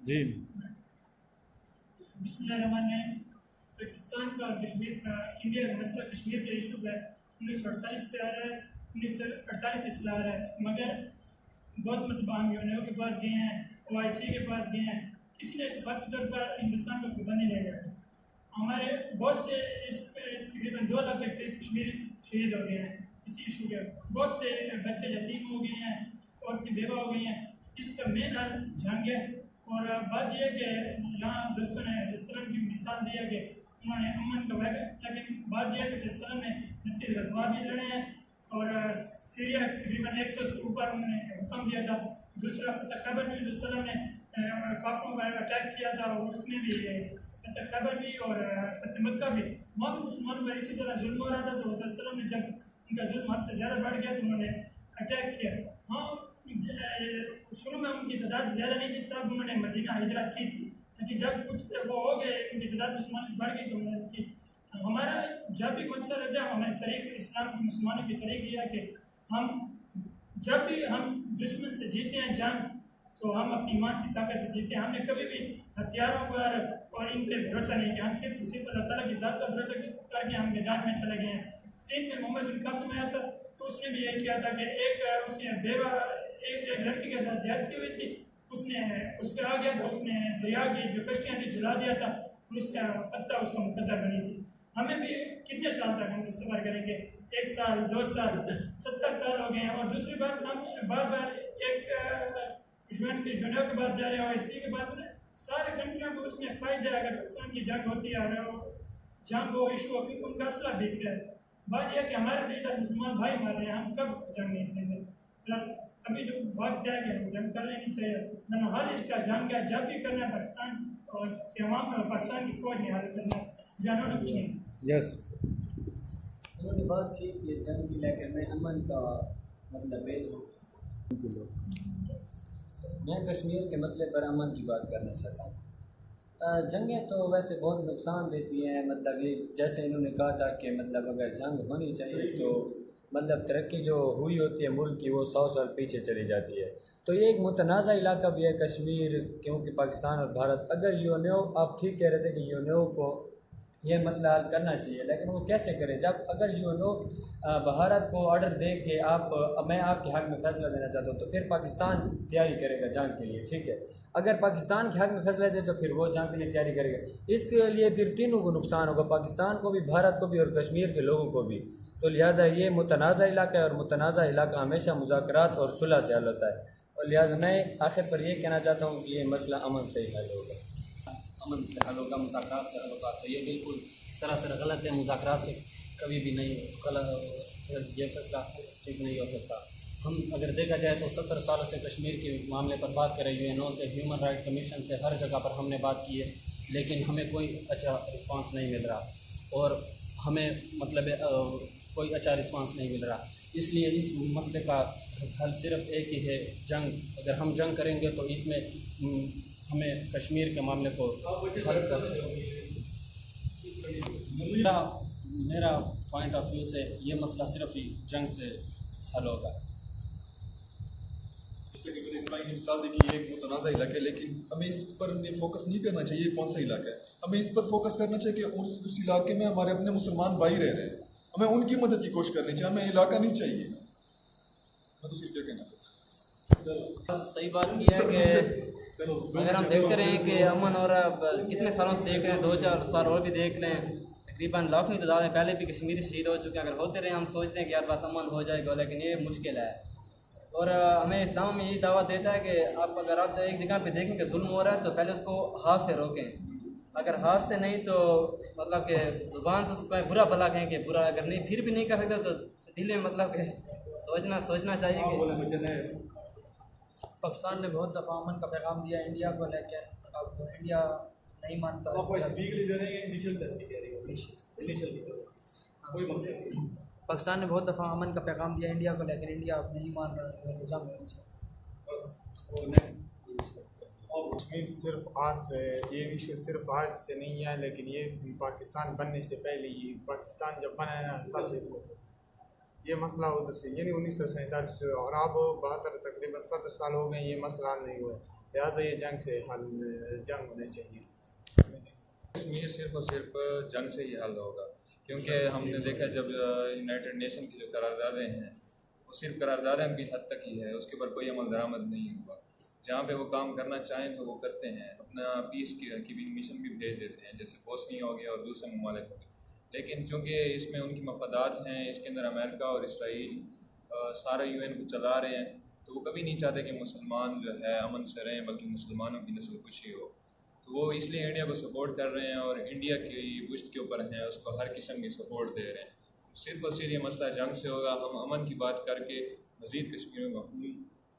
जी बिस्मिल्लाहिर्रहमानिर्रहीम। पाकिस्तान का और कश्मीर का इंडिया का मसला कश्मीर के इशू है 1948 पे आ रहा है, 1948 से चला आ रहा है, मगर बहुत मतलब हम यूएनओ के पास गए हैं, OIC के पास गए हैं, किसी ने सफारती तौर पर हिंदुस्तान को खुदा नहीं लेगा। हमारे बहुत से इस तकरीबन 2 लाख के करीब कश्मीरी शहीद हो गए हैं इसी इशू के, बहुत से बच्चे यतीम हो गए हैं, औरतें बेवा हो गई हैं। इसका मेन हल जंग है। और बात यह है कि यहाँ दोस्तों ने वसल्लम की मिसाल दिया कि उन्होंने अमन का वायदा, लेकिन बात यह है कि वसल्लम ने 29 गज़वा भी लड़े हैं और सीरिया तकरीबन 100 से ऊपर उन्होंने हुक्म दिया था। दूसरा फतह खैबर में वसल्लम ने काफिरों पर अटैक किया था और उसमें भी फतह खैबर भी और फतह मक्का भी, वहाँ भी मुसलमानों पर इसी तरह जुल्म हो रहा था। तो वसल्लम ने जब उनका जुल्म हद से ज़्यादा बढ़ गया तो उन्होंने अटैक किया। हाँ, शुरू में उनकी तादाद ज़्यादा नहीं थी, तब उन्होंने मदीना हिजरत की थी, लेकिन जब कुछ वो हो गए उनकी तादाद मुसलमान बढ़ गई तो उन्होंने की। हमारा जब भी मकसद रहता है, हमारे तरीक़ इस्लाम के मुसलमानों की तरीक़ यह है कि हम जब भी हम दुश्मन से जीते हैं जंग, तो हम अपनी ईमान की ताकत से जीते हैं। हमने कभी भी हथियारों पर और इन पर भरोसा नहीं किया, हम सिर्फ अल्लाह ताला की ज़ात पर भरोसा करके हम मैदान में चले गए हैं। सिंध में मोहम्मद बिन कासिम आया था तो उसने भी यही किया था कि उसने बेवा एक लड़की के साथ ज़्यादती हुई थी, उसने उस पर आ गया था, उसने दरिया की जो कश्तियाँ थी जला दिया था, उसका पत्ता उसका मुकद्दर बनी थी। हमें भी कितने साल तक हम सफ़र करेंगे, 1 साल 2 साल 70 साल हो गए हैं। और दूसरी बात, हम बार बार एक यूएनओ के पास जा रहे हैं और इसी के बाद सारे कंट्रियों को उसमें फ़ायदा है अगर पाकिस्तान की जंग होती है और जंग हो इशू हो, क्योंकि उनका असला बिक रहा है। बात यह कि हमारे देश मुसलमान भाई मार रहे हैं, हम कब जंग नहीं करेंगे। अभी जो वक्त है कि हम जंग कर लेनी चाहिए, हल इसका जंग है, जब भी करना है पाकिस्तान और तमाम पाकिस्तान की फौज ने हल करना है, जानों ने कुछ नहीं। यस, उन्होंने बात की कि जंग की लेकर मैं अमन का मतलब पेश हूँ। मैं कश्मीर के मसले पर अमन की बात करना चाहता हूँ। जंगें तो वैसे बहुत नुकसान देती हैं, मतलब ये जैसे इन्होंने कहा था कि मतलब अगर जंग होनी चाहिए तो मतलब तरक्की जो हुई होती है मुल्क की वो 100 साल पीछे चली जाती है। तो ये एक मुतनाज़ा इलाका भी है कश्मीर, क्योंकि पाकिस्तान और भारत, अगर यूएनओ, आप ठीक कह रहे थे कि यूएनओ को ये मसला हल करना चाहिए, लेकिन वो कैसे करे जब अगर यूएनओ भारत को ऑर्डर दे कि मैं आपके हक़ में फ़ैसला देना चाहता हूँ, तो फिर पाकिस्तान तैयारी करेगा जंग के लिए, ठीक है। अगर पाकिस्तान के हक़ में फ़ैसला दे तो फिर वो जंग के लिए तैयारी करेगा। इसके लिए फिर तीनों को नुकसान होगा, पाकिस्तान को भी, भारत को भी और कश्मीर के लोगों को भी। तो लिहाजा ये मुतनाज़ा इलाका है और मुतनाज़ा इलाका हमेशा मुज़ाकरात और सुलह से हल होता है। और लिहाजा मैं आखिर पर ये कहना चाहता हूँ कि ये मसला अमन से ही हल होगा। अमन से हल होगा, मुज़ाकरात से हल होगा, तो ये बिल्कुल सरासर गलत है। मुज़ाकरात से कभी भी नहीं ये फैसला ठीक नहीं हो सकता। हम अगर देखा जाए तो 70 सालों से कश्मीर के मामले पर बात करें, यूएनओ से, ह्यूमन राइट कमीशन से, हर जगह पर हमने बात की है, लेकिन हमें कोई अच्छा रिस्पांस नहीं मिल रहा और हमें मतलब कोई अच्छा रिस्पांस नहीं मिल रहा। इसलिए इस मसले का हल सिर्फ एक ही है, जंग। अगर हम जंग करेंगे तो इसमें हमें कश्मीर के मामले को हल कर सकते। मेरा पॉइंट ऑफ व्यू से ये मसला सिर्फ ही जंग से हल होगा। जैसे कि मेरे भाई ने मिसाल दी कि ये एक मुतनाज़ा इलाका है, लेकिन हमें इस पर फोकस नहीं करना चाहिए कौन सा इलाका है। हमें इस पर फोकस करना चाहिए कि उस इलाके में हमारे अपने मुसलमान भाई रह रहे हैं, हमें उनकी मदद की कोशिश करनी चाहिए, हमें इलाका नहीं चाहिए। मैं तो सिर्फ ये कहना चाहता हूँ। सही बात की है कि अगर हम देखते रहे कि अमन और कितने सालों से देख रहे हैं, 2-4 साल और भी देख रहे हैं, तकरीबन लाखों की तादाद में पहले भी कश्मीरी शहीद हो चुके हैं। अगर होते रहे हम सोचते हैं कि यार बस अमन हो जाएगा, लेकिन ये मुश्किल है। और हमें इस्लाम में यही दावा देता है कि अगर आप एक जगह पे देखें कि जुल्म हो रहा है तो पहले उसको हाथ से रोकें। अगर हाथ से नहीं तो मतलब कि ज़ुबान से उसको बुरा भला कहें कि बुरा, अगर नहीं फिर भी नहीं कर सकते तो दिल में मतलब कि सोचना चाहिए कि पाकिस्तान ने बहुत दफ़ा अमन का पैगाम दिया इंडिया को, लेकिन अब इंडिया नहीं मानता। पाकिस्तान ने बहुत दफ़ा अमन का पैगाम दिया इंडिया को, लेकिन इंडिया अब नहीं मान रहा। वैसे जंग होनी चाहिए। कश्मीर सिर्फ आज से, ये इशू सिर्फ आज से नहीं है, लेकिन ये पाकिस्तान बनने से पहले ही, पाकिस्तान जब बना है ना तब से ये मसला उधर से, यानी 1947 से, और अब 72 तकरीबन 70 साल हो गए ये मसला हल नहीं हुआ। लिहाजा ये जंग होने चाहिए। कश्मीर सिर्फ और सिर्फ जंग से ही हल होगा, क्योंकि हमने देखा जब यूनाइटेड नेशन की जो करारदादें हैं वो सिर्फ करारदादें की हद तक ही है, उसके ऊपर कोई अमल दरामद नहीं हुआ। जहाँ पे वो काम करना चाहें तो वो करते हैं, अपना पीस की मिशन भी भेज देते हैं, जैसे बोस्निया हो गया और दूसरे ममालिक हो गए। लेकिन चूँकि इसमें उनकी मफादात हैं, इसके अंदर अमेरिका और इसराइल सारा UN को चला रहे हैं, तो वो कभी नहीं चाहते कि मुसलमान जो है अमन से रहें, बल्कि मुसलमानों की नस्ल खुशी हो। तो वो इसलिए इंडिया को सपोर्ट कर रहे हैं और इंडिया की पुश्त के ऊपर हैं, उसको हर किस्म की सपोर्ट दे रहे हैं। सिर्फ और सिर्फ ये मसला जंग से होगा। हम अमन की बात करके मज़ीद कश्मीरियों का खून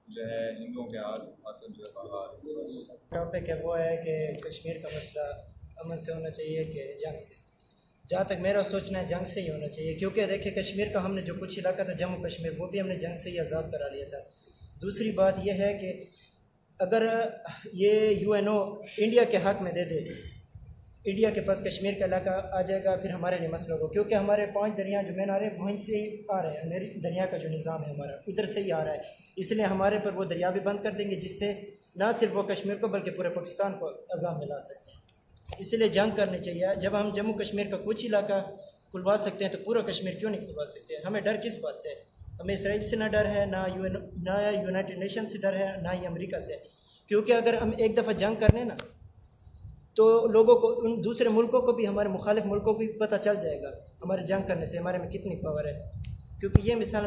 जो है हिंदुओं के हाथों जो है बाहर टॉपिक है वो है कि कश्मीर का मसला अमन से होना चाहिए कि जंग से। जहाँ तक मेरा सोचना है जंग से ही होना चाहिए, क्योंकि देखिए कश्मीर का हमने जो कुछ इलाका था जम्मू कश्मीर, वो भी हमने जंग से ही आज़ाद करा लिया था। दूसरी बात यह है कि अगर ये UNO इंडिया के हक़ में दे दे, इंडिया के पास कश्मीर का इलाका आ जाएगा, फिर हमारे लिए मसला होगा, क्योंकि हमारे 5 दरिया जो मीनारे वहीं से ही आ रहे हैं। मेरी दरिया का जो निज़ाम है हमारा उधर से ही आ रहा है, इसलिए हमारे पर वो दरिया भी बंद कर देंगे, जिससे ना सिर्फ वो कश्मीर को बल्कि पूरे पाकिस्तान को अज़ाब में ला सकते हैं। इसलिए जंग करनी चाहिए। जब हम जम्मू कश्मीर का कुछ इलाका खुलवा सकते हैं तो पूरा कश्मीर क्यों नहीं खुलवा सकते? हमें डर किस बात से? हमें इसराइल से ना डर है, ना यूनाइटेड नेशन से डर है, ना ही अमेरिका से। क्योंकि अगर हम एक दफ़ा जंग कर लें ना तो लोगों को, उन दूसरे मुल्कों को भी, हमारे मुखालिफ मुल्कों को भी पता चल जाएगा हमारे जंग करने से हमारे में कितनी पावर है। क्योंकि ये मिसाल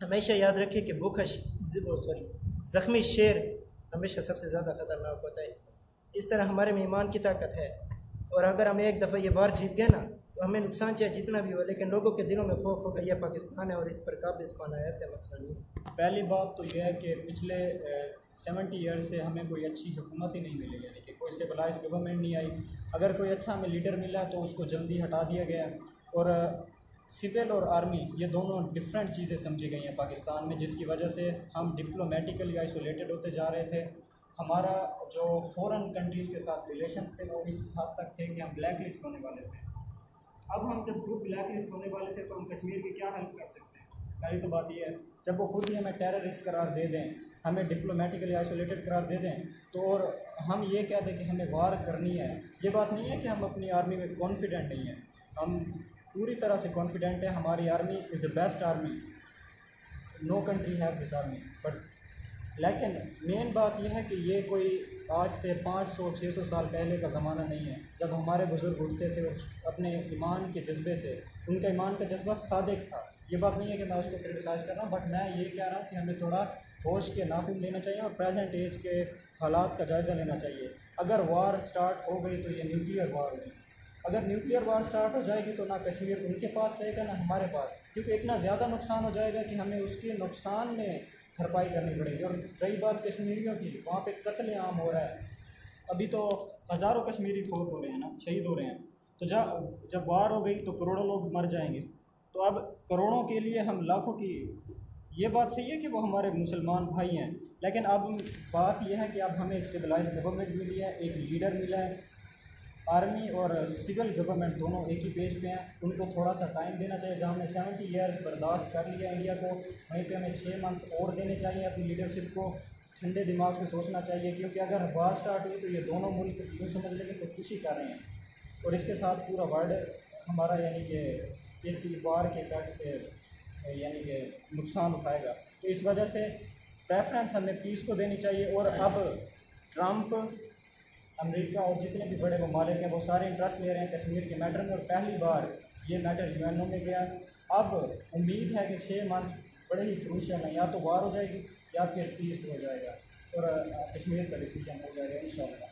हमेशा याद रखें कि भूखा ज़ख्मी शेर हमेशा सबसे ज़्यादा ख़तरनाक होता है। इस तरह हमारे में ईमान की ताकत है, और अगर हम एक दफ़ा ये वार जीत गए ना तो हमें नुकसान चाहे जितना भी हो, लेकिन लोगों के दिलों में खौफ होगा यह पाकिस्तान है और इस पर काबिज पाना है, ऐसे मसला नहीं। पहली बात तो यह है कि पिछले 70 ईयर्स से हमें कोई अच्छी हुकूमत ही नहीं मिली, यानी कि कोई स्टेबलाइज गवर्नमेंट नहीं आई। अगर कोई अच्छा हमें लीडर मिला तो उसको जल्दी हटा दिया गया, और सिविल और आर्मी ये दोनों डिफरेंट चीज़ें समझी गई हैं पाकिस्तान में, जिसकी वजह से हम डिप्लोमेटिकली आइसोलेटेड होते जा रहे थे। हमारा जो फ़ॉरेन कंट्रीज़ के साथ रिलेशंस थे वो इस हद तक थे कि हम ब्लैक लिस्ट होने वाले थे। अब हम जब खुद ब्लैक लिस्ट होने वाले थे तो हम कश्मीर की क्या हेल्प कर सकते हैं? पहली तो बात यह है, जब वो खुद ही हमें टेररिस्ट करार दे दें, हमें डिप्लोमेटिकली आइसोलेटेड करार दे दें, तो और हम ये कह दें कि हमें वार करनी है, ये बात नहीं है कि हम अपनी आर्मी में कॉन्फिडेंट नहीं हैं। हम पूरी तरह से कॉन्फिडेंट है, हमारी army is the best army, no country have this army. But लेकिन मेन बात यह है कि ये कोई आज से 500-600 साल पहले का ज़माना नहीं है, जब हमारे बुज़ुर्ग उठते थे अपने ईमान के जज्बे से। उनका ईमान का जज्बा सादिक था। ये बात नहीं है कि मैं उसको क्रिटिसाइज़ कर रहा हूँ, बट मैं ये कह रहा हूँ कि हमें थोड़ा होश के नाखून लेना चाहिए और प्रेजेंट एज के हालात का जायज़ा लेना चाहिए। अगर वार स्टार्ट हो गई तो ये न्यूक्लियर वार होगी। अगर न्यूक्लियर वार स्टार्ट हो जाएगी तो ना कश्मीर उनके पास रहेगा ना हमारे पास, क्योंकि इतना ज़्यादा नुकसान हो जाएगा कि हमें उसके नुकसान में भरपाई करनी पड़ेगी। और रही बात कश्मीरियों की, वहाँ पे कत्लेआम हो रहा है, अभी तो हज़ारों कश्मीरी फौत हो रहे हैं ना, शहीद हो रहे हैं। तो जब वार हो गई तो करोड़ों लोग मर जाएंगे। तो अब करोड़ों के लिए हम लाखों की, ये बात सही है कि वो हमारे मुसलमान भाई हैं, लेकिन अब बात यह है कि अब हमें एक स्टेबलाइज गवर्नमेंट मिली है, एक लीडर मिला है। आर्मी और सिविल गवर्नमेंट दोनों एक ही पेज पे हैं, उनको थोड़ा सा टाइम देना चाहिए। जहाँ हमने 70 ईयर्स बर्दाश्त कर लिया इंडिया को, वहीं पे हमें 6 मंथ और देने चाहिए अपनी लीडरशिप को। ठंडे दिमाग से सोचना चाहिए, क्योंकि अगर वार स्टार्ट हुई तो ये दोनों मुल्क यूँ समझ लेंगे खुदकुशी कर रहे हैं और इसके साथ पूरा वर्ल्ड हमारा यानी कि इस वार के इफेक्ट से यानी कि नुकसान उठाएगा। तो इस वजह से प्रेफरेंस हमें पीस को देनी चाहिए। और अब ट्रंप, अमेरिका और जितने भी बड़े ममालिक हैं वो सारे इंटरेस्ट ले रहे हैं कश्मीर के मैटर में और पहली बार ये मैटर यूएनओ में गया। अब उम्मीद है कि 6 मंथ बड़े ही क्रूशियल हैं, या तो वार हो जाएगी या फिर पीस हो जाएगा और कश्मीर का डिसीजन हो जाएगा इंशाअल्लाह।